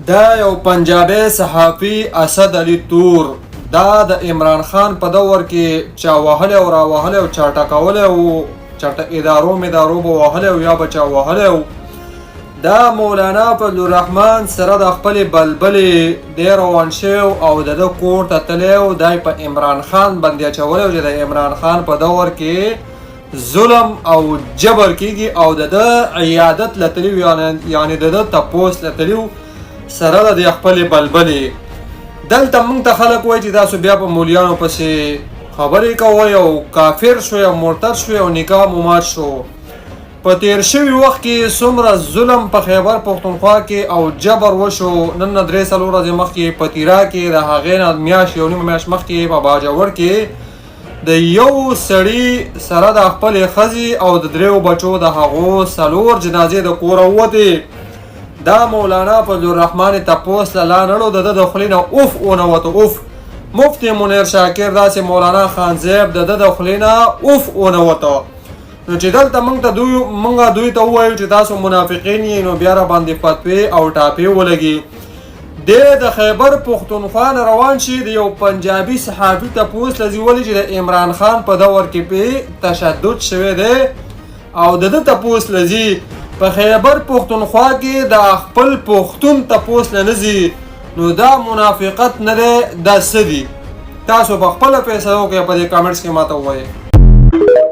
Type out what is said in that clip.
دا یو پنجابي صحافي اسد علي تور دا د عمران خان په دور کې چا وهلی او راوهلی او چا ټکولی او چاته ادارو به وهلی او یا به چا وهلی او دا مولانا فضل الرحمن سره د خپلې بلبلې دی روان شوی او د ده کور ته تللی او دی په عمران خان باندې اچولی او چې د عمران خان په دور کې ظلم او جبر کیږي او د ده عیادت له تلي یعنې د ده تپوس له تلي سره د خپلې بلبلې. دلته موږ ته خلک وایي چې تاسو بیا په مولیانو پسې خبرې کوئ او کافر شوی او مرتد شوی او نکاح مو مات شو. په تیر شوي وخت کې څومره ظلم په خیبر پښتونخوا کې او جبر وشو. نن 3-4 ورځې مخکې په تیرا کې د هغې نه میاشت یو نیمه میاشت مخکې په باجوړ کې د یو سړي سره د خپلې ښځې او د 3 بچو د هغو 4 جنازې د کوره ووتې. دا مولانا فضل الرحمن تپوس له لانړو د ده د خولې نه اوف ونوته اوف. مفتي منیر شاکر داسې مولانا خان زیب د ده د خولې نه اوف ونوته. نو چې دلته موږ دوی ته ووایو چې تاسو منافقین یې نو بیا را باندې فتوې او ټاپې ولګي. دی د خیبر پښتونخوا نه روان شي د یو پنجابي صحافي تپوس له ځي ولي چې د عمران خان په دور کې پې تشدد شوی دی او د ده تپوس له ځي په خیبر پښتونخوا کې د خپل پښتون تپوس له نه ځي. نو دا منافقت نه دی دا څه دي؟ تاسو په خپله فیصله وکړئ په دې کامنټس کې ماته ووایئ.